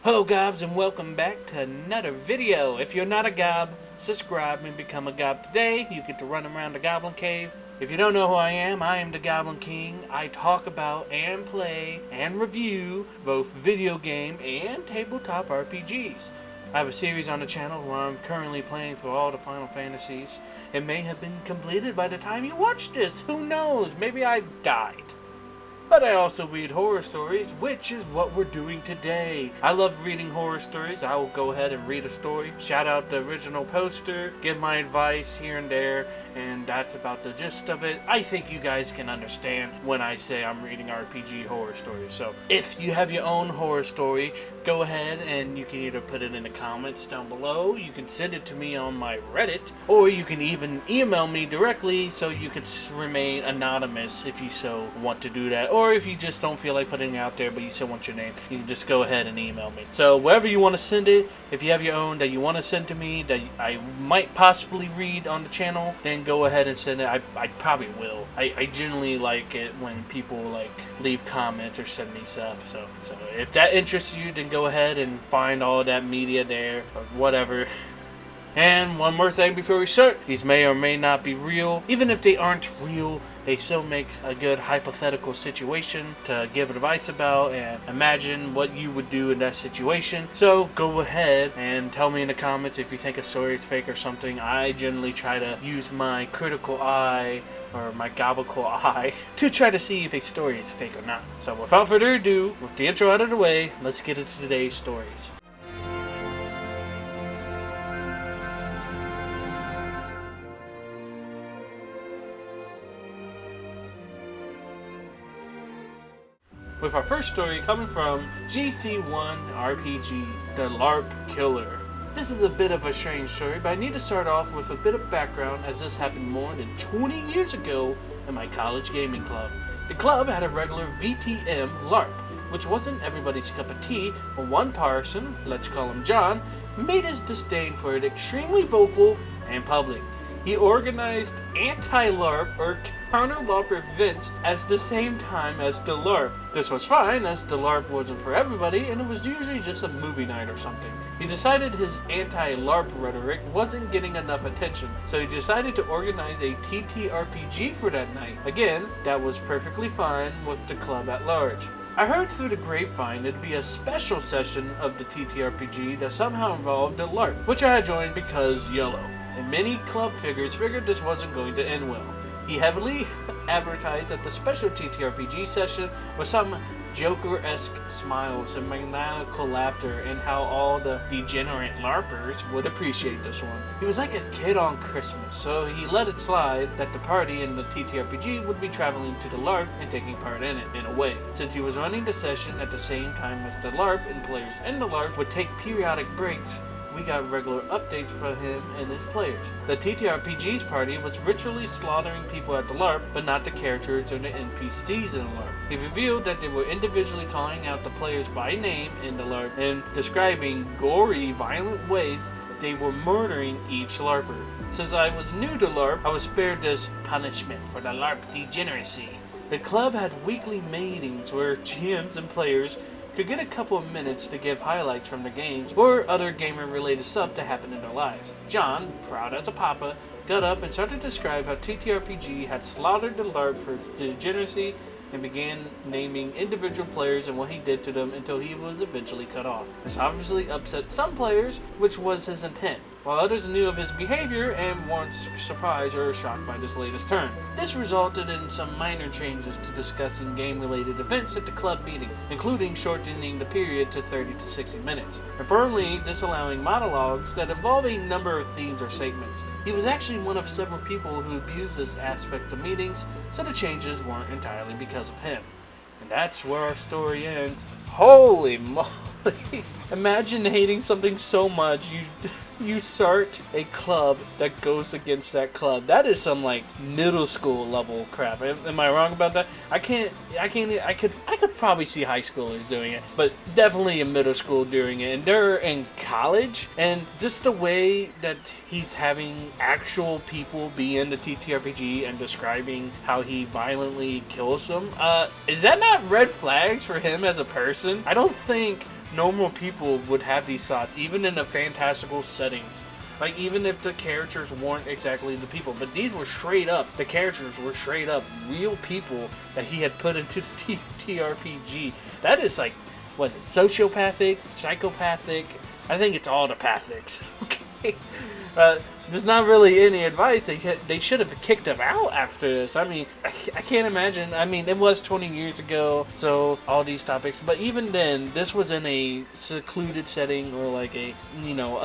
Hello gobs and welcome back to another video. If you're not a gob, subscribe and become a gob today. You get to run around the Goblin Cave. If you don't know who I am the Goblin King. I talk about and play and review both video game and tabletop RPGs. I have a series on the channel where I'm currently playing through all the Final Fantasies. It may have been completed by the time you watch this. Who knows? Maybe I've died. But I also read horror stories, which is what we're doing today. I love reading horror stories. I will go ahead and read a story, shout out the original poster, give my advice here and there, and that's about the gist of it. I think you guys can understand when I say I'm reading RPG horror stories. So if you have your own horror story, go ahead and you can either put it in the comments down below, you can send it to me on my Reddit, or you can even email me directly so you can remain anonymous if you so want to do that. Or if you just don't feel like putting it out there but you still want your name, you can just go ahead and email me. So wherever you want to send it, if you have your own that you want to send to me that I might possibly read on the channel, then go ahead and send it. I probably will. I generally like it when people like leave comments or send me stuff. So if that interests you, then go ahead and find all that media there or whatever. And one more thing before we start, these may or may not be real. Even if they aren't real, they still make a good hypothetical situation to give advice about and imagine what you would do in that situation. So go ahead and tell me in the comments if you think a story is fake or something. I generally try to use my critical eye or my gobblicle eye to try to see if a story is fake or not. So without further ado, with the intro out of the way, let's get into today's stories. With our first story coming from GC1RPG, the LARP Killer. This is a bit of a strange story, but I need to start off with a bit of background as this happened more than 20 years ago in my college gaming club. The club had a regular VTM LARP, which wasn't everybody's cup of tea, but one person, let's call him John, made his disdain for it extremely vocal and public. He organized anti-LARP or counter-LARP events at the same time as the LARP. This was fine, as the LARP wasn't for everybody, and it was usually just a movie night or something. He decided his anti-LARP rhetoric wasn't getting enough attention, so he decided to organize a TTRPG for that night. Again, that was perfectly fine with the club at large. I heard through the grapevine it'd be a special session of the TTRPG that somehow involved the LARP, which I had joined because YOLO. And many club figures figured this wasn't going to end well. He heavily advertised that the special TTRPG session was some Joker-esque smiles and maniacal laughter, and how all the degenerate LARPers would appreciate this one. He was like a kid on Christmas, so he let it slide that the party in the TTRPG would be traveling to the LARP and taking part in it, in a way. Since he was running the session at the same time as the LARP, and players in the LARP would take periodic breaks, we got regular updates from him and his players. The TTRPG's party was ritually slaughtering people at the LARP, but not the characters or the NPCs in the LARP. He revealed that they were individually calling out the players by name in the LARP and describing gory, violent ways they were murdering each LARPer. Since I was new to LARP, I was spared this punishment for the LARP degeneracy. The club had weekly meetings where GMs and players could get a couple of minutes to give highlights from the games or other gamer-related stuff that happened in their lives. John, proud as a papa, got up and started to describe how TTRPG had slaughtered the LARP for its degeneracy and began naming individual players and what he did to them until he was eventually cut off. This obviously upset some players, which was his intent, while others knew of his behavior and weren't surprised or shocked by this latest turn. This resulted in some minor changes to discussing game-related events at the club meeting, including shortening the period to 30 to 60 minutes, and firmly disallowing monologues that involve a number of themes or segments. He was actually one of several people who abused this aspect of meetings, so the changes weren't entirely because of him. And that's where our story ends. Holy moly! Imagine hating something so much you start a club that goes against that club. That is some like middle school level crap. Am I wrong about that? I could probably see high schoolers doing it, but definitely in middle school doing it. And they're in college, and just the way that he's having actual people be in the TTRPG and describing how he violently kills them. Is that not red flags for him as a person? I don't think normal people would have these thoughts, even in a fantastical settings. Like, even if the characters weren't exactly the people. But these were straight up, the characters were straight up real people that he had put into the TTRPG. That is like, what is it, sociopathic, psychopathic? I think it's all the pathics, okay? There's not really any advice. They should have kicked him out after this. I mean, I can't imagine. I mean, it was 20 years ago, so all these topics. But even then, this was in a secluded setting, or like a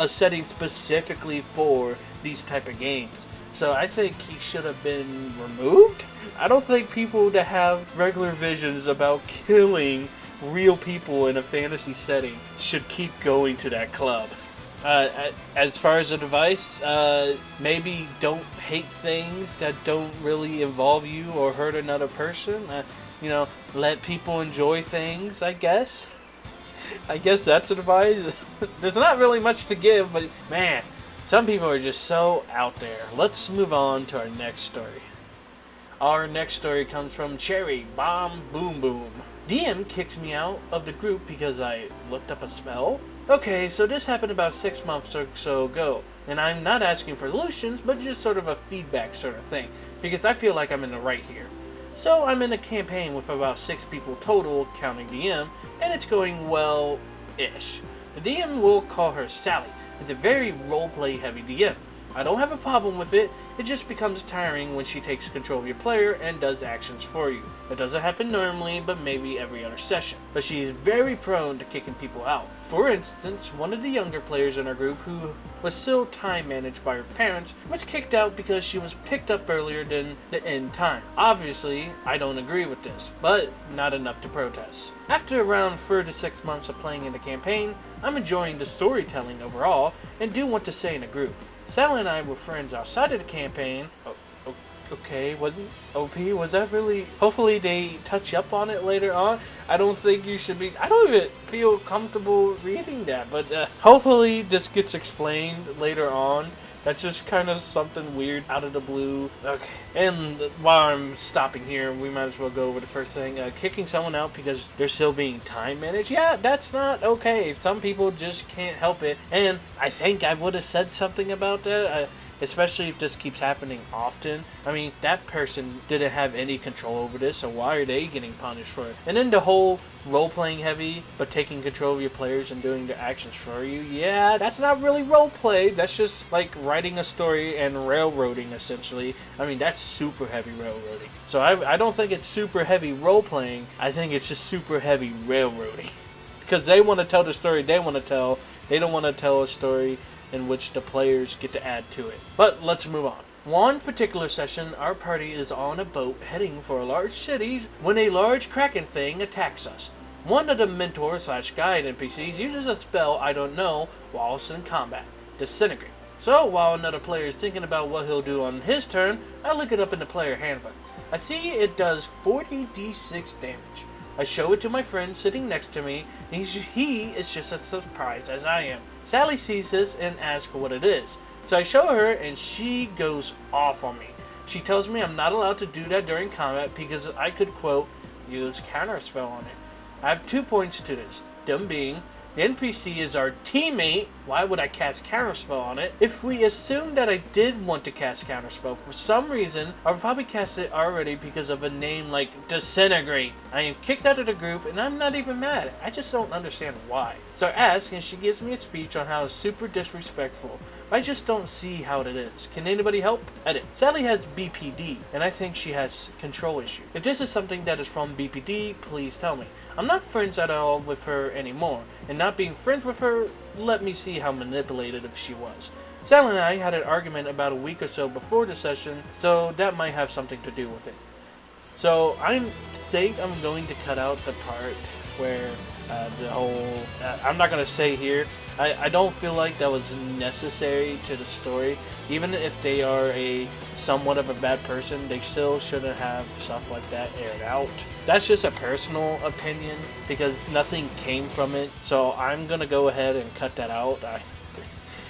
setting specifically for these type of games. So I think he should have been removed. I don't think people that have regular visions about killing real people in a fantasy setting should keep going to that club. As far as advice, maybe don't hate things that don't really involve you or hurt another person. Let people enjoy things, I guess. I guess that's advice. There's not really much to give, but man, some people are just so out there. Let's move on to our next story. Our next story comes from Cherry Bomb Boom Boom. DM kicks me out of the group because I looked up a spell. Okay, so this happened about 6 months or so ago, and I'm not asking for solutions, but just sort of a feedback sort of thing, because I feel like I'm in the right here. So I'm in a campaign with about 6 people total, counting DM, and it's going well-ish. The DM, will call her Sally. It's a very roleplay heavy DM. I don't have a problem with it, it just becomes tiring when she takes control of your player and does actions for you. It doesn't happen normally, but maybe every other session. But she is very prone to kicking people out. For instance, one of the younger players in our group, who was still time managed by her parents, was kicked out because she was picked up earlier than the end time. Obviously, I don't agree with this, but not enough to protest. After around 4 to 6 months of playing in the campaign, I'm enjoying the storytelling overall and do want to say in a group. Sally and I were friends outside of the campaign. Okay, wasn't OP? Was that really? Hopefully they touch up on it later on. I don't think you should be. I don't even feel comfortable reading that, but hopefully this gets explained later on. That's just kind of something weird out of the blue. Okay, and while I'm stopping here, we might as well go over the first thing. Kicking someone out because they're still being time managed. Yeah, that's not okay. Some people just can't help it. And I think I would have said something about that. Especially if this keeps happening often. I mean, that person didn't have any control over this, so why are they getting punished for it? And then the whole role-playing heavy, but taking control of your players and doing their actions for you, yeah, that's not really role-play. That's just like writing a story and railroading, essentially. I mean, that's super heavy railroading. So I don't think it's super heavy role-playing. I think it's just super heavy railroading. Because they want to tell the story they want to tell. They don't want to tell a story in which the players get to add to it. But let's move on. One particular session, our party is on a boat heading for a large city when a large kraken thing attacks us. One of the mentor/guide NPCs uses a spell I don't know whilst in combat, Disintegrate. So while another player is thinking about what he'll do on his turn, I look it up in the player handbook. I see it does 40d6 damage. I show it to my friend sitting next to me, and he is just as surprised as I am. Sally sees this and asks what it is. So I show her, and she goes off on me. She tells me I'm not allowed to do that during combat because I could, quote, use counterspell on it. I have 2 points to this. Them being, the NPC is our teammate. Why would I cast counterspell on it? If we assume that I did want to cast counterspell for some reason, I would probably cast it already because of a name like Disintegrate. I am kicked out of the group and I'm not even mad. I just don't understand why. So I ask and she gives me a speech on how it's super disrespectful. But I just don't see how it is. Can anybody help? Edit. Sally has BPD and I think she has control issue. If this is something that is from BPD, please tell me. I'm not friends at all with her anymore, and not being friends with her let me see how manipulative she was. Sally and I had an argument about a week or so before the session, so that might have something to do with it. So I think I'm going to cut out the part where the whole... I'm not going to say here. I don't feel like that was necessary to the story. Even if they are a somewhat of a bad person, they still shouldn't have stuff like that aired out. That's just a personal opinion because nothing came from it. So I'm going to go ahead and cut that out.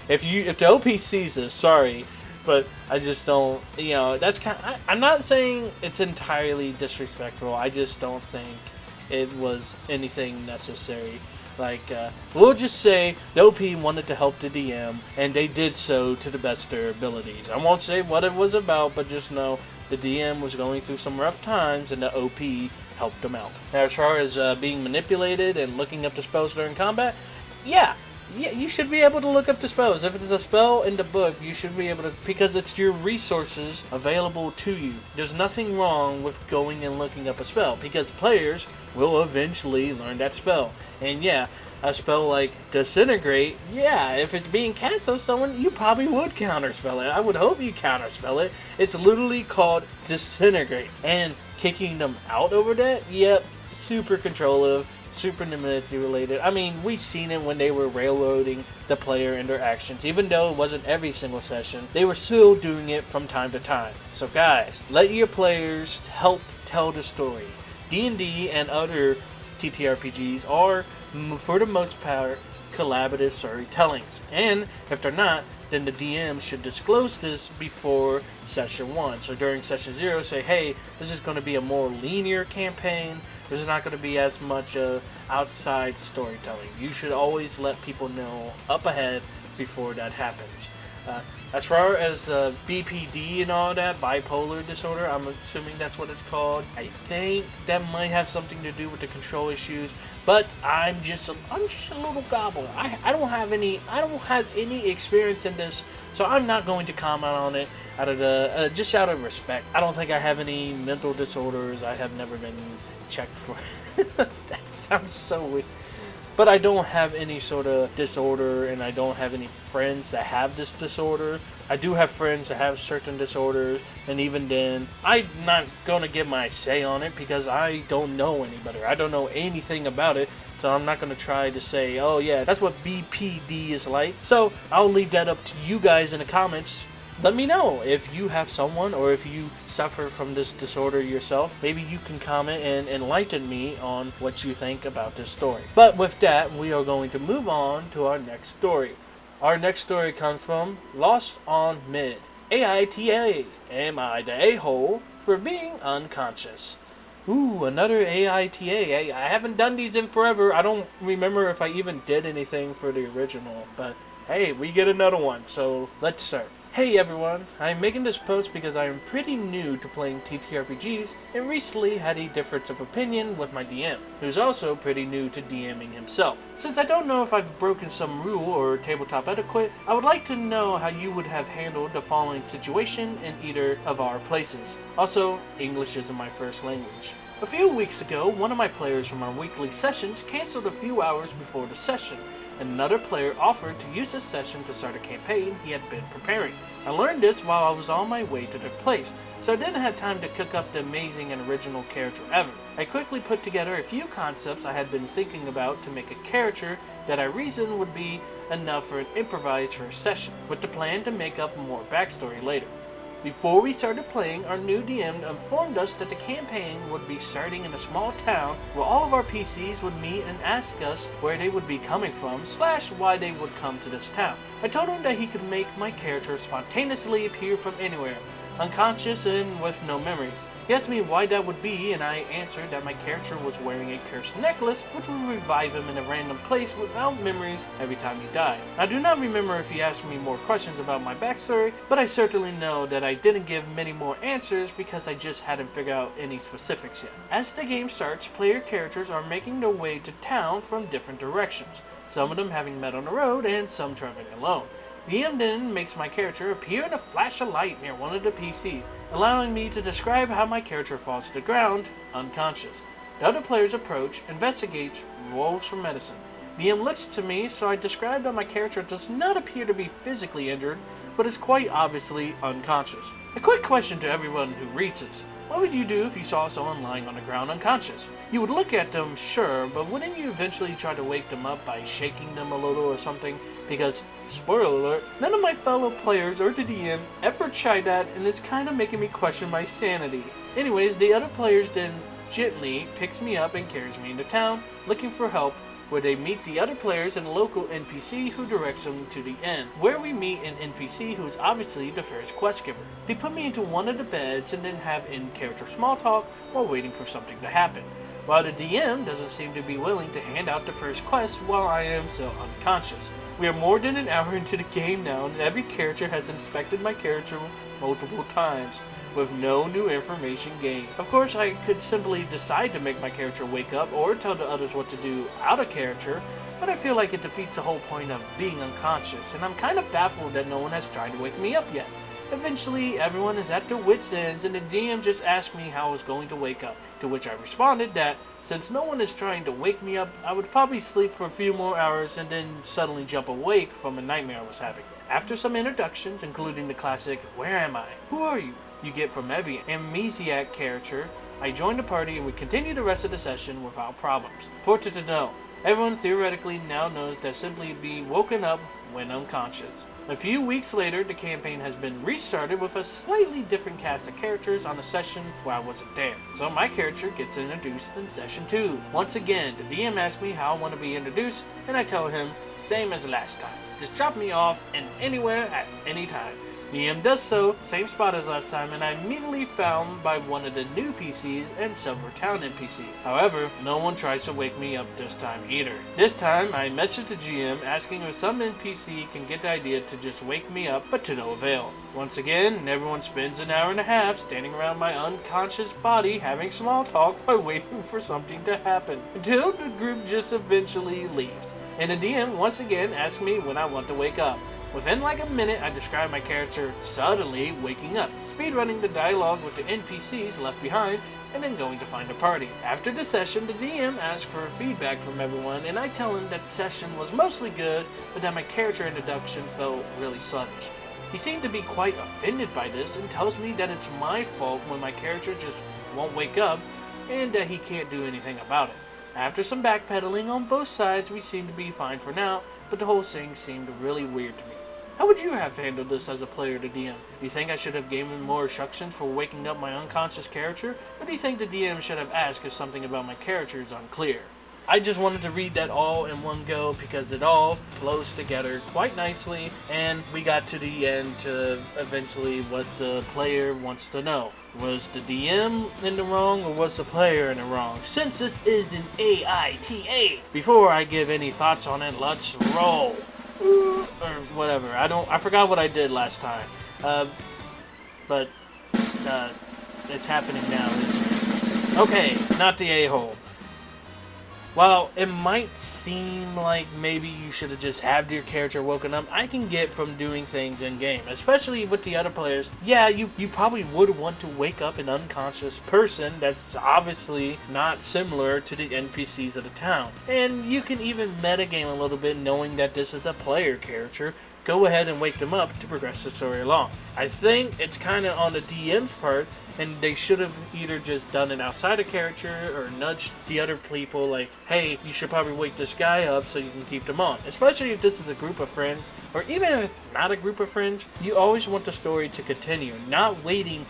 If the OP sees this, sorry. But I just don't, that's kind of, I'm not saying it's entirely disrespectful. I just don't think it was anything necessary. We'll just say the OP wanted to help the DM, and they did so to the best of their abilities. I won't say what it was about, but just know the DM was going through some rough times, and the OP helped them out. Now, as far as being manipulated and looking up the spells during combat, yeah, you should be able to look up the spells. If it's a spell in the book, you should be able to, because it's your resources available to you. There's nothing wrong with going and looking up a spell, because players will eventually learn that spell. And yeah, a spell like Disintegrate, yeah, if it's being cast on someone, you probably would counterspell it. I would hope you counterspell it. It's literally called Disintegrate. And kicking them out over that, yep, super controlling, super manipulated. I mean, we've seen it when they were railroading the player in their actions. Even though it wasn't every single session, they were still doing it from time to time. So guys, let your players help tell the story. D&D and other TTRPGs are, for the most part, collaborative storytellings. And if they're not, then the DM should disclose this before session 1. So during session 0, say, hey, this is going to be a more linear campaign. There's not going to be as much outside storytelling. You should always let people know up ahead before that happens. As far as BPD and all that, bipolar disorder, I'm assuming that's what it's called. I think that might have something to do with the control issues, but I'm just a little gobbler. I don't have any experience in this, so I'm not going to comment on it just out of respect. I don't think I have any mental disorders. I have never been checked for. That sounds so weird. But I don't have any sort of disorder, and I don't have any friends that have this disorder. I do have friends that have certain disorders, and even then, I'm not going to give my say on it because I don't know any better. I don't know anything about it, so I'm not going to try to say, oh yeah, that's what BPD is like. So I'll leave that up to you guys in the comments. Let me know if you have someone or if you suffer from this disorder yourself. Maybe you can comment and enlighten me on what you think about this story. But with that, we are going to move on to our next story. Our next story comes from Lost on Mid. AITA, am I the a-hole for being unconscious? Ooh, another AITA. I haven't done these in forever. I don't remember if I even did anything for the original. But hey, we get another one, so let's start. Hey everyone, I'm making this post because I am pretty new to playing TTRPGs and recently had a difference of opinion with my DM, who's also pretty new to DMing himself. Since I don't know if I've broken some rule or tabletop etiquette, I would like to know how you would have handled the following situation in either of our places. Also, English isn't my first language. A few weeks ago, one of my players from our weekly sessions canceled a few hours before the session, and another player offered to use this session to start a campaign he had been preparing. I learned this while I was on my way to their place, so I didn't have time to cook up the amazing and original character ever. I quickly put together a few concepts I had been thinking about to make a character that I reasoned would be enough for an improvised first session, with the plan to make up more backstory later. Before we started playing, our new DM informed us that the campaign would be starting in a small town where all of our PCs would meet and ask us where they would be coming from / why they would come to this town. I told him that he could make my character spontaneously appear from anywhere, unconscious and with no memories. He asked me why that would be, and I answered that my character was wearing a cursed necklace which would revive him in a random place without memories every time he died. I do not remember if he asked me more questions about my backstory, but I certainly know that I didn't give many more answers because I just hadn't figured out any specifics yet. As the game starts, player characters are making their way to town from different directions, some of them having met on the road and some traveling alone. The DM then makes my character appear in a flash of light near one of the PCs, allowing me to describe how my character falls to the ground, unconscious. The other players approach, investigates, rolls for medicine. The DM looks to me, so I describe that my character does not appear to be physically injured, but is quite obviously unconscious. A quick question to everyone who reads this. What would you do if you saw someone lying on the ground unconscious? You would look at them, sure, but wouldn't you eventually try to wake them up by shaking them a little or something? Because, spoiler alert, none of my fellow players or the DM ever tried that, and it's kind of making me question my sanity. Anyways, the other players then gently picks me up and carries me into town, looking for help, where they meet the other players and a local NPC who directs them to the end, where we meet an NPC who is obviously the first quest giver. They put me into one of the beds and then have in-character small talk while waiting for something to happen. while the DM doesn't seem to be willing to hand out the first quest while I am still unconscious. We are more than an hour into the game now, and every character has inspected my character multiple times, with no new information gained. Of course, I could simply decide to make my character wake up or tell the others what to do out of character, but I feel like it defeats the whole point of being unconscious, and I'm kind of baffled that no one has tried to wake me up yet. Eventually, everyone is at their wits' ends, and the DM just asked me how I was going to wake up, to which I responded that, since no one is trying to wake me up, I would probably sleep for a few more hours and then suddenly jump awake from a nightmare I was having. After some introductions, including the classic, "Where am I? Who are you?" you get from every amnesiac character, I joined the party and we continued the rest of the session without problems. Important to know, everyone theoretically now knows that simply be woken up when unconscious. A few weeks later, the campaign has been restarted with a slightly different cast of characters on a session where I wasn't there. So my character gets introduced in session 2. Once again, the DM asks me how I want to be introduced, and I tell him, same as last time. Just drop me off in anywhere at any time. DM does so, same spot as last time, and I'm immediately found by one of the new PCs and Silver Town NPC. However, no one tries to wake me up this time either. This time, I message the GM asking if some NPC can get the idea to just wake me up, but to no avail. Once again, everyone spends an hour and a half standing around my unconscious body having small talk while waiting for something to happen, until the group just eventually leaves, and the DM once again asks me when I want to wake up. Within like a minute, I describe my character suddenly waking up, speedrunning the dialogue with the NPCs left behind, and then going to find a party. After the session, the DM asks for feedback from everyone, and I tell him that the session was mostly good, but that my character introduction felt really sluggish. He seemed to be quite offended by this and tells me that it's my fault when my character just won't wake up, and that he can't do anything about it. After some backpedaling on both sides, we seem to be fine for now, but the whole thing seemed really weird to me. How would you have handled this as a player to DM? Do you think I should have given more instructions for waking up my unconscious character? Or do you think the DM should have asked if something about my character is unclear? I just wanted to read that all in one go because it all flows together quite nicely, and we got to the end to eventually what the player wants to know. Was the DM in the wrong or was the player in the wrong? Since this is an AITA, before I give any thoughts on it, let's roll. Or whatever. I forgot what I did last time. But it's happening now, isn't it? Okay, not the a-hole. While it might seem like maybe you should have just had your character woken up, I can get from doing things in game, especially with the other players. Yeah, you probably would want to wake up an unconscious person that's obviously not similar to the NPCs of the town. And you can even metagame a little bit knowing that this is a player character. Go ahead and wake them up to progress the story along. I think it's kind of on the DM's part, and they should have either just done it outside of character or nudged the other people like, hey, you should probably wake this guy up so you can keep them on. Especially if this is a group of friends, or even if it's not a group of friends, you always want the story to continue, not waiting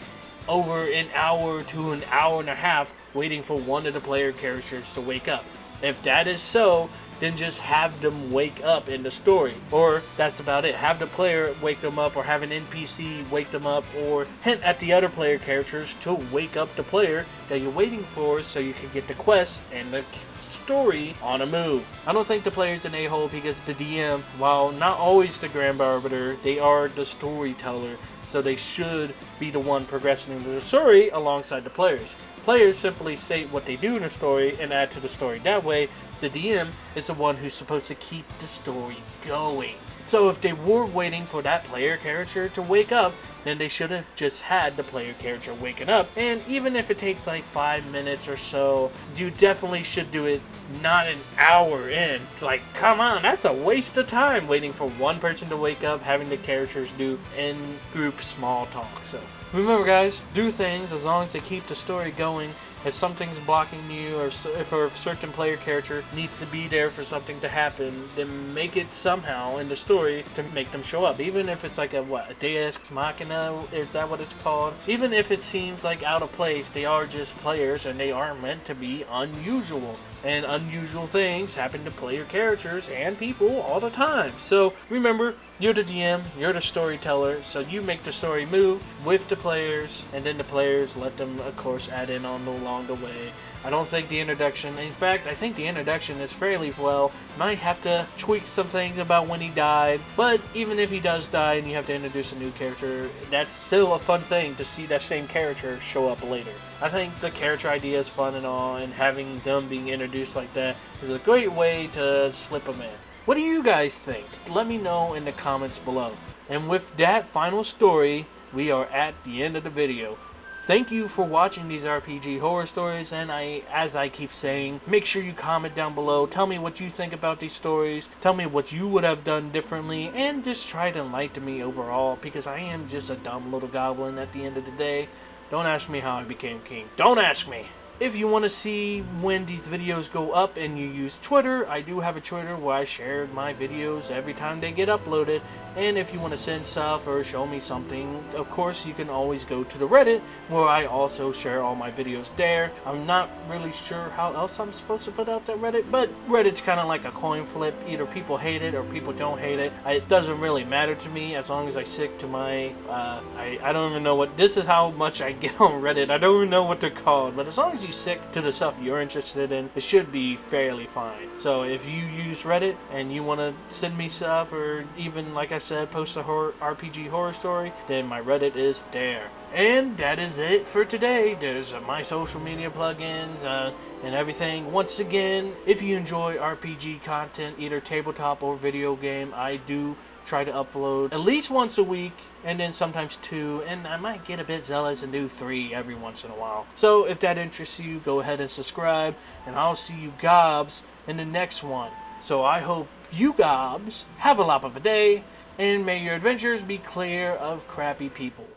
over an hour to an hour and a half waiting for one of the player characters to wake up. If that is so, then just have them wake up in the story. Or that's about it. Have the player wake them up, or have an NPC wake them up, or hint at the other player characters to wake up the player that you're waiting for so you can get the quest and the story on a move. I don't think the player's an a-hole because the DM, while not always the Grand Arbiter, they are the storyteller, so they should be the one progressing the story alongside the players. Players simply state what they do in the story and add to the story that way. The DM is the one who's supposed to keep the story going. So if they were waiting for that player character to wake up, then they should have just had the player character waking up. And even if it takes like 5 minutes or so, you definitely should do it not an hour in. Like, come on, that's a waste of time waiting for one person to wake up, having the characters do in-group small talk. So remember, guys, do things as long as they keep the story going. If something's blocking you, or if a certain player character needs to be there for something to happen, then make it somehow in the story to make them show up. Even if it's like a Deus Ex Machina, is that what it's called? Even if it seems like out of place, they are just players and they are meant to be unusual. and unusual things happen to player characters and people all the time. So remember, you're the DM, you're the storyteller, so you make the story move with the players, and then the players let them, of course, add in on along the way. I don't think the introduction, in fact, I think the introduction is fairly well. Might have to tweak some things about when he died, but even if he does die and you have to introduce a new character, that's still a fun thing to see that same character show up later. I think the character idea is fun and all, and having them being introduced like that is a great way to slip them in. What do you guys think? Let me know in the comments below. And with that final story, we are at the end of the video. Thank you for watching these RPG horror stories, and as I keep saying, make sure you comment down below. Tell me what you think about these stories. Tell me what you would have done differently, and just try to enlighten me overall, because I am just a dumb little goblin at the end of the day. Don't ask me how I became king. Don't ask me! If you want to see when these videos go up and you use Twitter, I do have a Twitter where I share my videos every time they get uploaded. And if you want to send stuff or show me something, of course you can always go to the Reddit, where I also share all my videos there. I'm not really sure how else I'm supposed to put out that Reddit, but Reddit's kind of like a coin flip. Either people hate it or people don't hate it. It doesn't really matter to me as long as I stick to my, I don't even know what, this is how much I get on Reddit. I don't even know what they're called, but as long as you stick to the stuff you're interested in, it should be fairly fine. So if you use Reddit and you want to send me stuff, or even, like I said, post a RPG horror story, then my Reddit is there. And that is it for today. There's my social media plugins and everything. Once again, if you enjoy RPG content, either tabletop or video game, I do try to upload at least once a week, and then sometimes 2, and I might get a bit zealous and do 3 every once in a while. So if that interests you, go ahead and subscribe, and I'll see you gobs in the next one. So I hope you gobs have a lop of a day, and may your adventures be clear of crappy people.